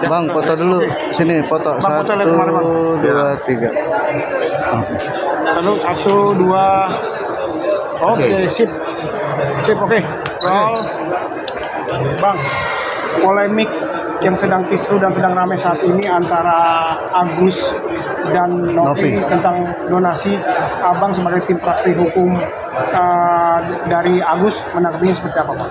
Bang, foto dulu. Sini, foto. Bang, foto 1, lihat kemana, Bang? 2, 3. Lalu 1, 2. Oke, sip. Oke. Roll. Bang, polemik yang sedang kisru dan sedang ramai saat ini antara Agus dan Novi tentang donasi. Abang sebagai tim praktisi hukum dari Agus menanggapinya seperti apa, Pak?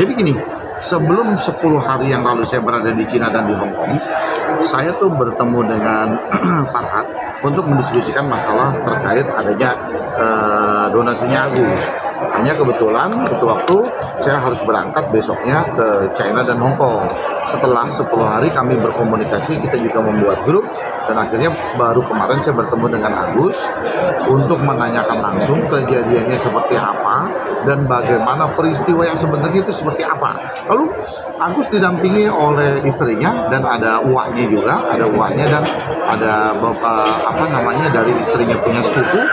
Jadi gini, sebelum 10 hari yang lalu saya berada di Cina dan di Hong Kong, saya tuh bertemu dengan Farhad untuk mendiskusikan masalah terkait adanya donasinya Agus. Hanya kebetulan waktu saya harus berangkat besoknya ke China dan Hong Kong. Setelah 10 hari kami berkomunikasi, kita juga membuat grup, dan akhirnya baru kemarin saya bertemu dengan Agus untuk menanyakan langsung kejadiannya seperti apa dan bagaimana peristiwa yang sebenarnya itu seperti apa. Lalu Agus didampingi oleh istrinya dan ada uaknya juga, dan ada dari istrinya punya sepupu.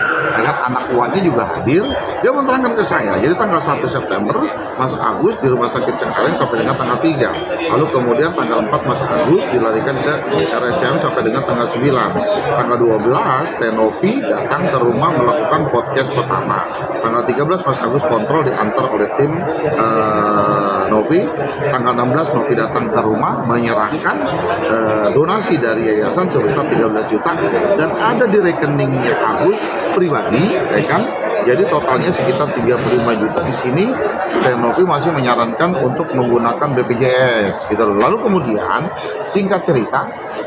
Anak uaknya juga hadir. Dia menerangkan ke saya, jadi tanggal 1 September Mas Agus di Rumah Sakit Cengkareng sampai dengan tanggal 3. Lalu kemudian tanggal 4 Mas Agus dilarikan ke RSCM sampai dengan tanggal 9. Tanggal 12 Tenopi datang ke rumah melakukan podcast pertama. Tanggal 13 Mas Agus kontrol diantar oleh tim Novi. Tanggal 16 Novi datang ke rumah menyerahkan donasi dari yayasan sebesar 13 juta dan ada di rekeningnya Agus pribadi, ya kan? Jadi totalnya sekitar 35 juta. Di sini Novi masih menyarankan untuk menggunakan BPJS gitu loh. Lalu kemudian singkat cerita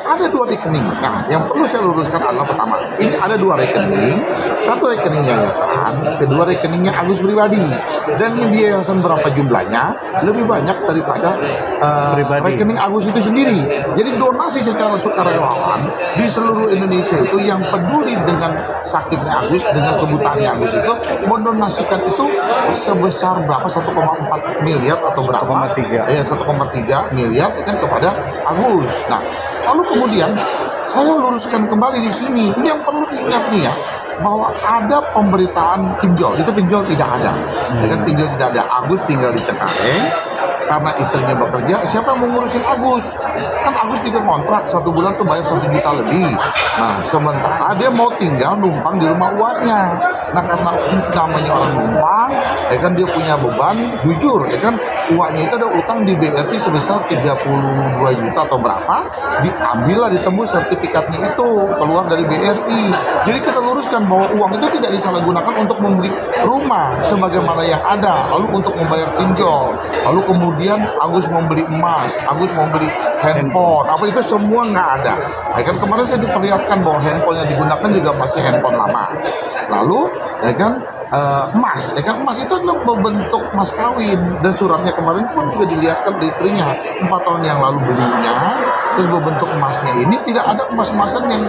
ada 2 rekening. Nah, yang perlu saya luruskan adalah pertama, ini ada 2 rekening. Satu rekening yayasan, kedua rekeningnya Agus pribadi. Dan yang di yayasan berapa jumlahnya lebih banyak daripada rekening Agus itu sendiri. Jadi donasi secara sukarelawan di seluruh Indonesia itu yang peduli dengan sakitnya Agus, dengan kebutaannya Agus itu mendonasikan itu sebesar berapa? 1,4 miliar atau berapa? 1,3. Ya, 1,3 miliar kan kepada Agus. Nah, lalu kemudian saya luruskan kembali di sini. Ini yang perlu diingat nih ya, bahwa ada pemberitaan pinjol. Itu pinjol tidak ada. Dengan pinjol tidak ada. Agus tinggal di Cengkareng. Karena istrinya bekerja, siapa yang mengurusin Agus? Kan Agus juga kontrak 1 bulan tuh bayar 1 juta lebih. Nah, sementara dia mau tinggal numpang di rumah uangnya. Nah, karena namanya orang numpang, ya kan dia punya beban, jujur, ya kan uangnya itu ada utang di BRI sebesar 32 juta atau berapa, diambillah ditembus sertifikatnya itu keluar dari BRI. Jadi kita luruskan bahwa uang itu tidak disalahgunakan untuk membeli rumah sebagaimana yang ada, lalu untuk membayar pinjol, lalu kemudian Agus membeli emas, Agus membeli handphone, apa itu semua nggak ada. Ya kan kemarin saya diperlihatkan bahwa handphone yang digunakan juga masih handphone lama. Lalu ya kan emas, ya kan emas itu adalah bentuk emas kawin, dan suratnya kemarin pun juga dilihatkan oleh istrinya 4 tahun yang lalu belinya, terus berbentuk emasnya ini tidak ada emas-emasan yang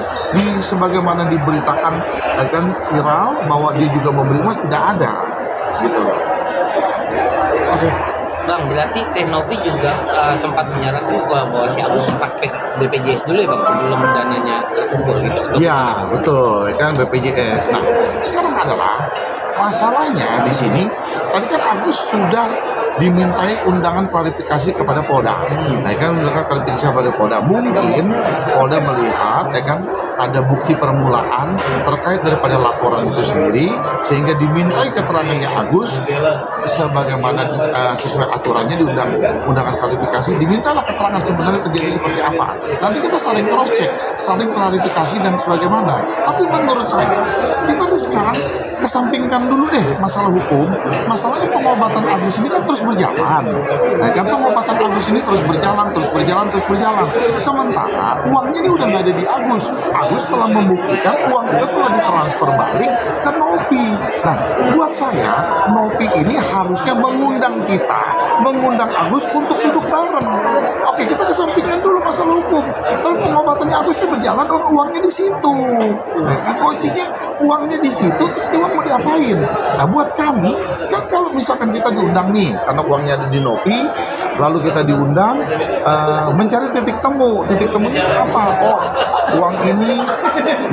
sebagaimana diberitakan, ya kan viral bahwa dia juga membeli emas, tidak ada gitu loh. Oke. Bang, berarti Novi juga sempat menyarankan bahwa si Agus pakai BPJS dulu ya Bang, sebelum dananya terkumpul gitu. Iya, betul, ya kan BPJS. Nah, sekarang adalah masalahnya di sini, tadi kan Agus sudah dimintai undangan klarifikasi kepada Polda. Nah, kan undangan klarifikasi kepada Polda. Mungkin Polda melihat, ya kan, ada bukti permulaan terkait daripada laporan itu sendiri, sehingga dimintai keterangannya Agus sebagaimana sesuai aturannya di undangan klarifikasi, dimintalah keterangan sebenarnya terjadi seperti apa. Nanti kita saling cross check, saling klarifikasi dan sebagaimana. Tapi menurut saya kita sekarang kesampingkan dulu deh masalah hukum. Masalahnya pengobatan Agus ini kan terus berjalan. Nah, kan pengobatan Agus ini terus berjalan. Sementara uangnya ini udah nggak ada di Agus. Agus telah membuktikan uang itu telah ditransfer balik ke Novi. Nah, buat saya Novi ini harusnya mengundang Agus untuk duduk bareng. Oke, kita kesampingkan dulu masalah hukum. Tapi pengobatannya Agus itu berjalan, uangnya di situ. Nah, kan kuncinya uangnya di situ, terus uang mau diapain? Nah, buat kami, kan kalau misalkan kita diundang nih, karena uangnya ada di Novi, lalu kita diundang mencari titik temu. Titik temunya apa? Oh, uang ini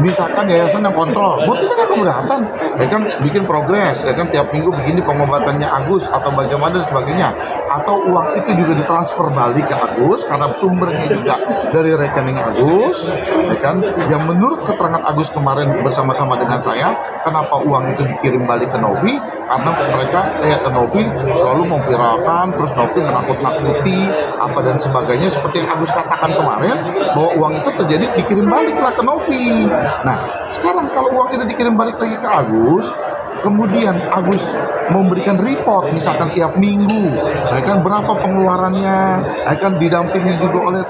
misalkan yayasan yang kontrol, buat kita nggak keberatan, ya kan bikin progres, ya kan tiap minggu begini pengobatannya Agus atau bagaimana dan sebagainya. atau uang itu juga ditransfer balik ke Agus karena sumbernya juga dari rekening Agus, ya kan? Yang menurut keterangan Agus kemarin bersama-sama dengan saya, kenapa uang itu dikirim balik ke Novi? Karena mereka ke Novi selalu memviralkan, terus Novi menakut-nakuti apa dan sebagainya, seperti yang Agus katakan kemarin bahwa uang itu terjadi dikirim baliklah ke Novi. Nah, sekarang kalau uang itu dikirim balik lagi ke Agus, kemudian Agus memberikan report misalkan tiap minggu, ya kan, berapa pengeluarannya, ya kan, didampingi juga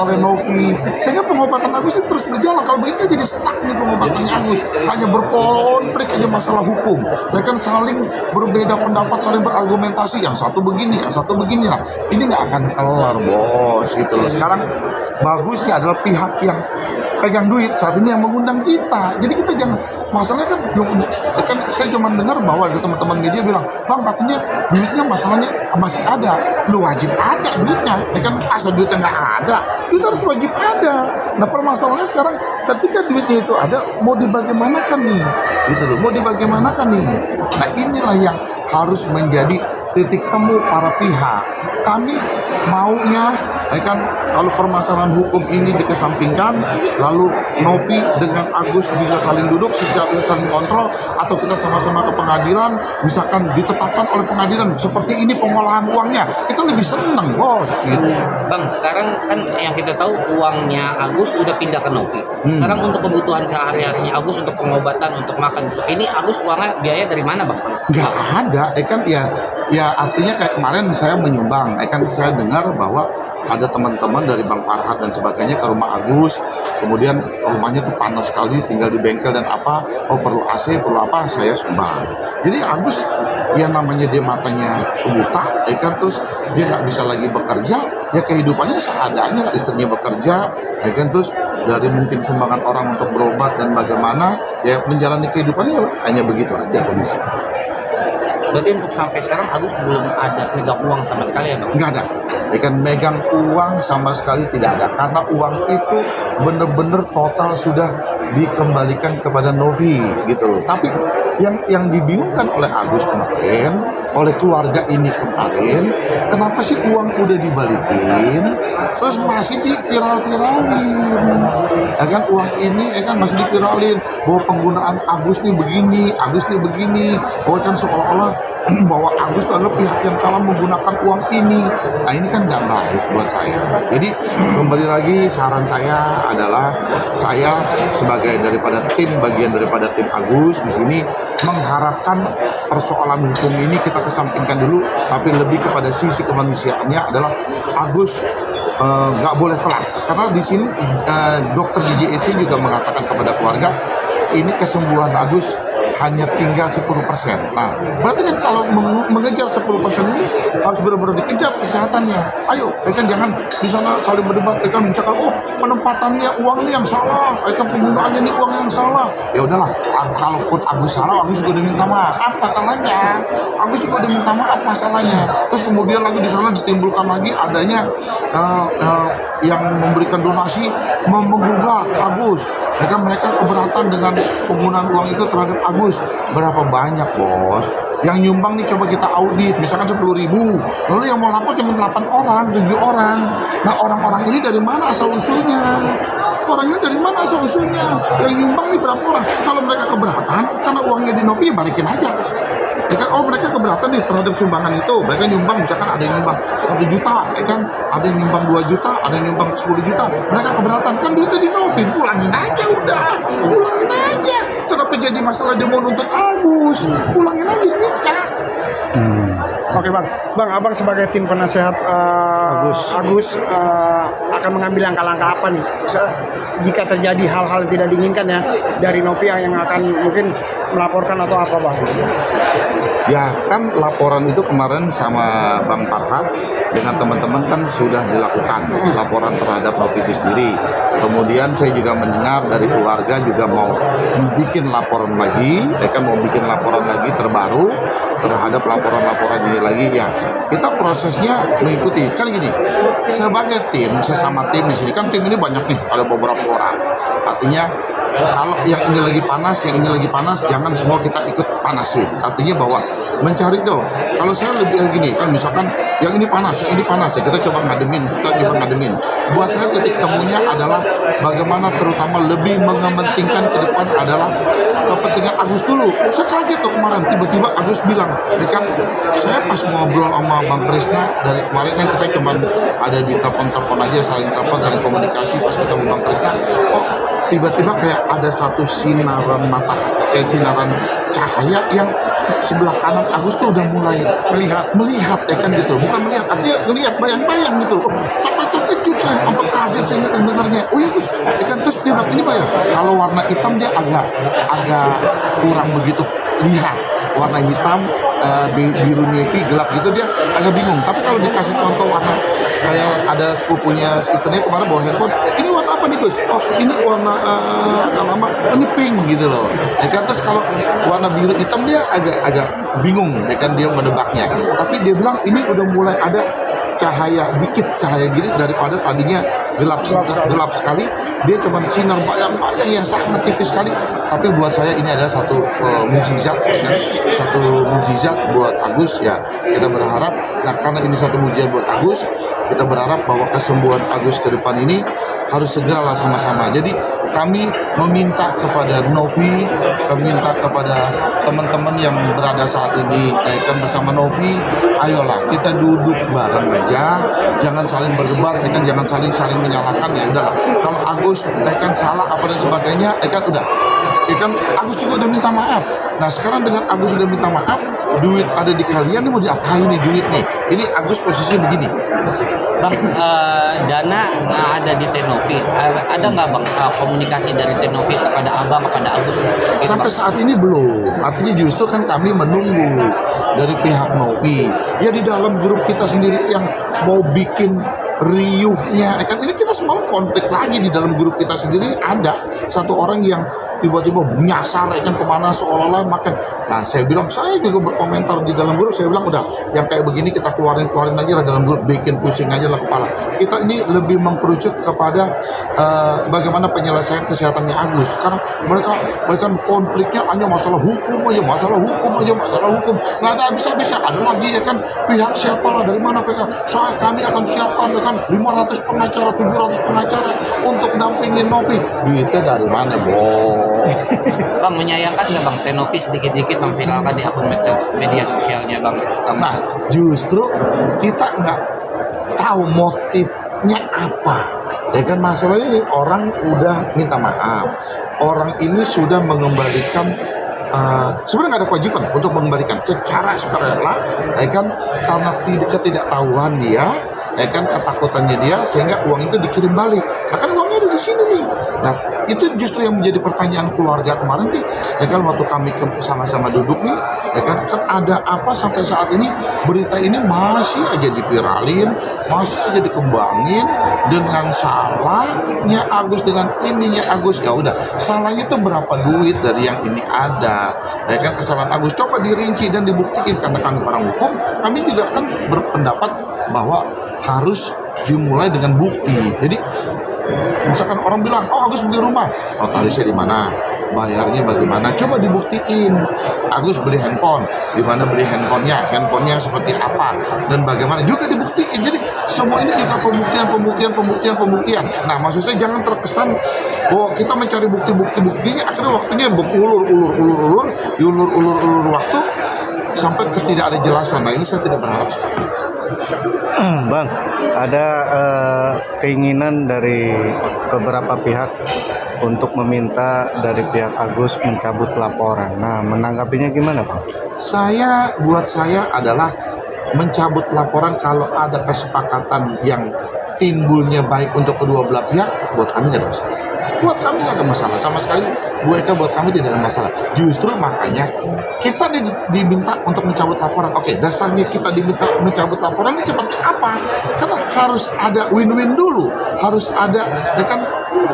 oleh Novi, sehingga pengobatan Agus itu terus berjalan. Kalau begitu kan jadi stuck nih pengobatannya Agus, hanya berkonflik aja masalah hukum, ya kan, saling berbeda pendapat, saling berargumentasi, yang satu begini, yang satu begini. Nah, ini nggak akan kelar, bos, gitu loh. Sekarang bagusnya adalah pihak yang pegang duit saat ini yang mengundang kita. Jadi kita jangan, masalahnya kan saya cuma dengar bahwa ada teman-teman media bilang, bang, katanya duitnya masalahnya masih ada. Lu wajib ada duitnya, ya kan, asal duitnya nggak ada, duit harus wajib ada. Nah, permasalahannya sekarang ketika duitnya itu ada, mau dibagaimanakan nih, gitu loh, mau dibagaimanakan nih. Nah, inilah yang harus menjadi titik temu para pihak. Kami maunya, ya kan, kalau permasalahan hukum ini dikesampingkan, lalu Novi dengan Agus bisa saling duduk, bisa saling kontrol, atau kita sama-sama ke pengadilan, misalkan ditetapkan oleh pengadilan seperti ini pengolahan uangnya, kita lebih senang, bos, gitu. Bang, sekarang kan yang kita tahu uangnya Agus udah pindah ke Novi. Sekarang untuk kebutuhan sehari-harinya Agus, untuk pengobatan, untuk makan, ini Agus uangnya biaya dari mana, Bang? Nggak ada, kan, ya artinya kayak kemarin saya menyumbang, kan saya dengar bahwa ada teman-teman dari Bang Farhat dan sebagainya ke rumah Agus, kemudian rumahnya tuh panas sekali, tinggal di bengkel dan apa, perlu AC, perlu apa, saya sumbang. Jadi Agus, ya namanya dia matanya buta, kan, terus dia nggak bisa lagi bekerja, ya kehidupannya seadanya lah, istrinya bekerja, kan, terus dari mungkin sumbangan orang untuk berobat dan bagaimana, ya menjalani kehidupannya hanya begitu aja kondisi. Berarti untuk sampai sekarang Agus belum ada megang uang sama sekali ya, Bang? Nggak ada, ya kan, megang uang sama sekali tidak ada, karena uang itu benar-benar total sudah dikembalikan kepada Novi, gitu loh. Tapi yang dibingungkan oleh Agus kemarin, oleh keluarga ini kemarin, kenapa sih uang udah dibalikin terus masih diviral-viralin, ya kan, uang ini kan masih diviralin bahwa penggunaan Agus nih begini, Agus nih begini, bahwa kan seolah-olah bahwa Agus itu adalah pihak yang salah menggunakan uang ini. Nah, ini kan nggak baik buat saya. Jadi kembali lagi, saran saya adalah, saya sebagai bagian daripada tim Agus di sini mengharapkan persoalan hukum ini kita kesampingkan dulu, tapi lebih kepada sisi kemanusiaannya adalah Agus nggak boleh telat, karena di sini dokter di JSC juga mengatakan kepada keluarga, ini kesembuhan Agus hanya tinggal 10%. Nah, berarti kan kalau mengejar 10% ini harus benar-benar dikejar kesehatannya. Ayo, kan, jangan di sana saling berdebat, kan, misalkan, penempatannya uang ini yang salah, kan, penggunaannya ini uang yang salah. Ya udahlah, kalaupun Agus salah, Agus juga diminta maaf, masalahnya. Agus juga diminta maaf, masalahnya. Terus kemudian lagi di sana ditimbulkan lagi adanya yang memberikan donasi menggugat Agus. Ya kan, mereka keberatan dengan penggunaan uang itu terhadap Agus. Berapa banyak, bos? Yang nyumbang nih, coba kita audit, misalkan 10.000, lalu yang mau lapor cuma 8 orang, 7 orang. Nah, orang-orang ini dari mana asal usulnya? Orang ini dari mana asal usulnya? Yang nyumbang nih berapa orang? Kalau mereka keberatan karena uangnya di Novi, balikin aja. Ya kan, mereka keberatan nih terhadap sumbangan itu, mereka nyumbang, misalkan ada yang nyumbang 1 juta, ya kan, ada yang nyumbang 2 juta, ada yang nyumbang 10 juta, mereka keberatan, kan duitnya di Novi, pulangin aja udah, pulangin aja. Kenapa jadi masalah dia mau nuntut Agus? Pulangin aja duitnya. Oke, Bang, Abang sebagai tim penasehat Agus akan mengambil langkah-langkah apa nih jika terjadi hal-hal yang tidak diinginkan ya dari Novi yang akan mungkin melaporkan atau apa, Bang? Ya kan, laporan itu kemarin sama Bang Farhat dengan teman-teman kan sudah dilakukan laporan terhadap Novi itu sendiri. Kemudian saya juga mendengar dari keluarga juga mau bikin laporan lagi, mau bikin laporan lagi terbaru terhadap laporan-laporan ini lagi. Ya, kita prosesnya mengikuti. Kan gini, sebagai tim, sesama tim di sini kan, tim ini banyak nih, ada beberapa orang. Artinya kalau yang ini lagi panas, yang ini lagi panas, jangan semua kita ikut panasin. Artinya bahwa mencari dong. Kalau saya lebih gini kan, misalkan yang ini panas, ya kita coba ngademin. Buat saya titik temunya adalah bagaimana terutama lebih mementingkan ke depan adalah kepentingan Agus dulu. Saya kaget tuh kemarin, tiba-tiba Agus bilang, ya kan, saya pas ngobrol sama Bang Krisna dari kemarin kan kita cuma ada di telepon aja, saling telepon, saling komunikasi. Pas ketemu Bang Krisna, kok tiba-tiba kayak ada satu sinaran sinaran cahaya yang sebelah kanan Agus tuh udah mulai melihat ya kan gitu, bukan melihat, artinya melihat bayang-bayang gitu. Oh, sampai terkejut saya, sampai kaget saya dengarnya. Oh iya Gus, ya kan, terus dia bilang ini bayang, kalau warna hitam dia agak kurang begitu lihat, warna hitam biru navy gelap gitu dia agak bingung. Tapi kalau dikasih contoh warna, kayak ada sepupunya istrinya kemarin bawa handphone, ini warna apa nih Gus? Oh ini warna agak lama, ini pink gitu loh. Ya kan, terus kalau warna biru hitam dia agak bingung, ya kan, dia menebaknya. Tapi dia bilang ini udah mulai ada cahaya gini, daripada tadinya gelap sekali, dia cuma sinar bayang-bayang yang sangat tipis sekali. Tapi buat saya ini adalah satu mukjizat, ya kan? Satu mukjizat buat Agus ya. Kita berharap, nah karena ini satu mukjizat buat Agus, kita berharap bahwa kesembuhan Agus ke depan ini harus segeralah sama-sama. Jadi kami meminta kepada Novi, meminta kepada teman-teman yang berada saat ini kan bersama Novi, ayolah kita duduk bareng aja, jangan saling berdebat, kan, jangan saling menyalahkan. Ya udahlah, kalau Agus kan salah apa dan sebagainya, kan udah, kan Agus juga udah minta maaf. Nah sekarang dengan Agus sudah minta maaf, duit ada di kalian, ini mau diapain nih duit nih? Ini Agus posisi begini. Bang, dana ada di Tenovi, ada nggak Bang komunikasi dari Tenovi kepada Abang, kepada Agus? Sampai saat ini belum. Artinya justru kan kami menunggu dari pihak Novi. Ya di dalam grup kita sendiri yang mau bikin riuhnya, kan ini kita semalam konflik lagi di dalam grup kita sendiri, ada satu orang yang tiba-tiba nyasar kan kemana seolah-olah makan. Nah saya bilang, saya juga berkomentar di dalam grup, saya bilang udah yang kayak begini kita keluarin aja lah dalam grup, bikin pusing aja lah kepala. Kita ini lebih mengkerucut kepada bagaimana penyelesaian kesehatannya Agus, karena mereka konfliknya hanya masalah hukum aja, masalah hukum, nggak ada habis-habisnya. Ada lagi ya kan, pihak siapa lah, dari mana pihak, kami akan siapkan ya kan 500 pengacara, 700 pengacara untuk dampingin Novi. Duitnya dari mana Bang, menyayangkan nggak Bang Tenovi sedikit-sedikit memviralkan di akun media sosialnya Bang? Nah justru kita nggak tahu motifnya apa, ya kan. Masalahnya ini orang udah minta maaf, orang ini sudah mengembalikan, sebenarnya nggak ada kewajiban untuk mengembalikan secara sukarela, ya kan, karena ketidaktahuan dia, ya kan, ketakutannya dia, sehingga uang itu dikirim balik. Nah kan uangnya ada di sini nih. Nah itu justru yang menjadi pertanyaan keluarga kemarin nih, ya kan, waktu kami sama-sama duduk nih, ya kan ada apa sampai saat ini berita ini masih aja diviralin, masih aja dikembangin dengan salahnya Agus, dengan ininya Agus. Ya udah, salahnya tuh berapa duit dari yang ini ada, ya kan, kesalahan Agus coba dirinci dan dibuktikan, karena kami orang hukum, kami juga kan berpendapat bahwa harus dimulai dengan bukti. Jadi misalkan orang bilang, oh Agus beli rumah, oh tarisnya di mana, bayarnya bagaimana, coba dibuktiin. Agus beli handphone, di mana beli handphonenya seperti apa dan bagaimana juga dibuktiin. Jadi semua ini juga pembuktian. Nah maksud saya jangan terkesan bahwa kita mencari buktinya, akhirnya waktunya diulur waktu sampai tidak ada jelasan. Nah ini saya tidak berharap. Bang, ada keinginan dari beberapa pihak untuk meminta dari pihak Agus mencabut laporan. Nah, menanggapinya gimana, Bang? Buat saya adalah mencabut laporan kalau ada kesepakatan yang timbulnya baik untuk kedua belah pihak, buat kami nggak ada masalah. Buat kami nggak ada masalah sama sekali. Buat kami tidak ada masalah. Justru makanya kita diminta untuk mencabut laporan. Oke, dasarnya kita diminta mencabut laporan ini seperti apa? Karena harus ada win-win dulu, harus ada ya kan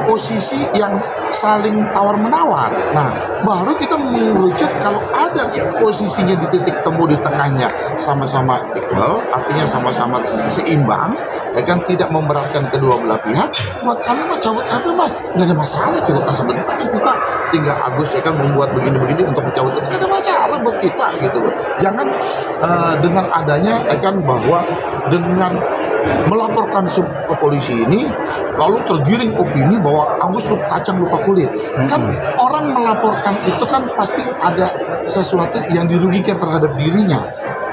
posisi yang saling tawar-menawar. Nah, baru kita mengerucut kalau ada posisinya di titik temu di tengahnya sama-sama equal, artinya sama-sama seimbang, ya kan tidak memberatkan kedua belah pihak, buat kami mah cabut itu mah nggak ada masalah, cerita sebentar kita tinggal Agus ya kan membuat begini-begini untuk mencabut itu nggak ada masalah buat kita gitu loh. Jangan dengan adanya ya kan bahwa dengan melaporkan ke polisi ini lalu tergiring opini bahwa Agus kacang lupa kulit. Kan orang melaporkan itu kan pasti ada sesuatu yang dirugikan terhadap dirinya,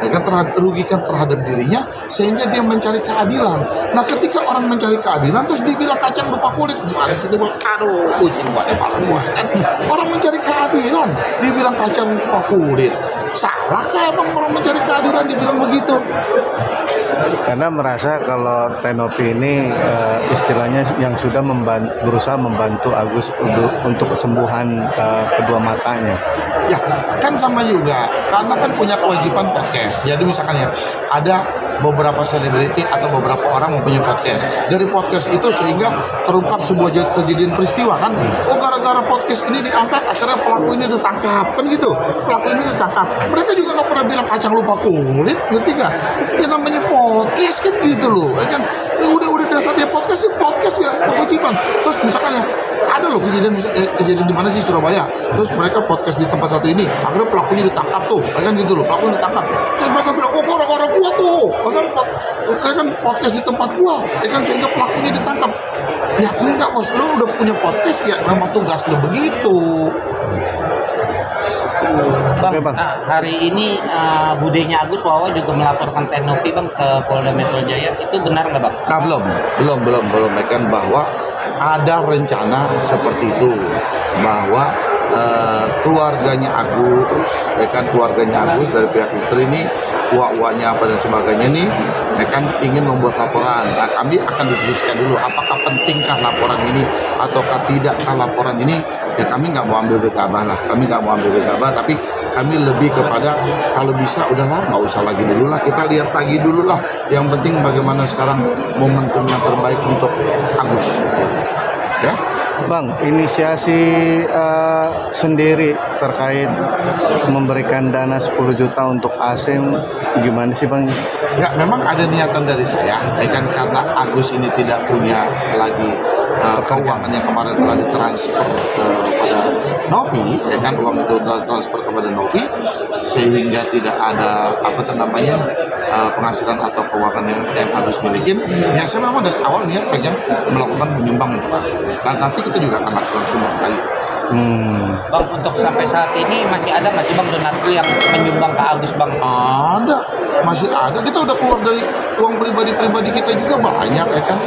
ya kan, rugikan terhadap dirinya sehingga dia mencari keadilan. Nah ketika orang mencari keadilan terus dibilang kacang lupa kulit, gimana sih dia bilang, aduh pusing gua deh malah gua kan. Orang mencari keadilan dibilang kacang lupa kulit, salah kah emang orang mencari keadilan dibilang begitu? Karena merasa kalau Renopi ini istilahnya yang sudah berusaha membantu Agus untuk kesembuhan kedua matanya. Ya, kan sama juga, karena kan punya kewajiban podcast. Jadi misalkan ya, ada beberapa selebriti atau beberapa orang mempunyai podcast. Dari podcast itu sehingga terungkap sebuah kejadian peristiwa kan. Oh gara-gara podcast ini diangkat, akhirnya pelaku ini ditangkap, kan gitu. Pelaku ini ditangkap. Mereka juga nggak pernah bilang kacang lupa kulit, ngerti nggak? Ya namanya podcast kan gitu loh, ya kan. Udah dasarnya podcast ya kewajiban. Terus misalkan ya, ada loh kejadian di mana sih Surabaya. Terus mereka podcast di tempat satu ini, akhirnya pelakunya ditangkap tuh, kan gitu loh, pelakunya ditangkap. Terus mereka bilang, oh orang-orang gua tuh, kan podcast di tempat gua, kan sehingga pelakunya ditangkap. Ya enggak bos, lu udah punya podcast ya, memang tugas lu begitu. Bang, Oke, Bang. Hari ini budenya Agus Wawa juga melaporkan Tenovi Bang ke Polda Metro Jaya. Itu benar nggak Bang? Nah, belum ya kan, bahwa ada rencana seperti itu, bahwa keluarganya Agus, ya kan, keluarganya Agus dari pihak istri ini, uak-uaknya apa dan sebagainya nih, ya kan, ingin membuat laporan. Nah, kami akan diskusikan dulu apakah pentingkah laporan ini ataukah tidakkah laporan ini. Ya kami nggak mau ambil gegabah lah, tapi kami lebih kepada kalau bisa udahlah nggak usah lagi dulu lah, kita lihat lagi dulu lah. Yang penting bagaimana sekarang momentum yang terbaik untuk Agus, ya. Bang, inisiasi sendiri terkait memberikan dana 10 juta untuk Asem gimana sih Bang? Nggak, memang ada niatan dari saya, ya kan, karena Agus ini tidak punya lagi keuangan yang kemarin telah ditransfer pada Novi, ya kan, uang itu telah transfer kepada Novi sehingga tidak ada penghasilan atau keuangan yang Agus milikin. Ya saya memang dari awal niat pengen melakukan menyumbang untuk Agus, dan nanti kita juga akan lakukan sumbang kali. Bang, untuk sampai saat ini masih ada nggak sih Bang donatur yang menyumbang ke Agus Bang? Ada, masih ada. Kita udah keluar dari uang pribadi kita juga banyak, ya kan.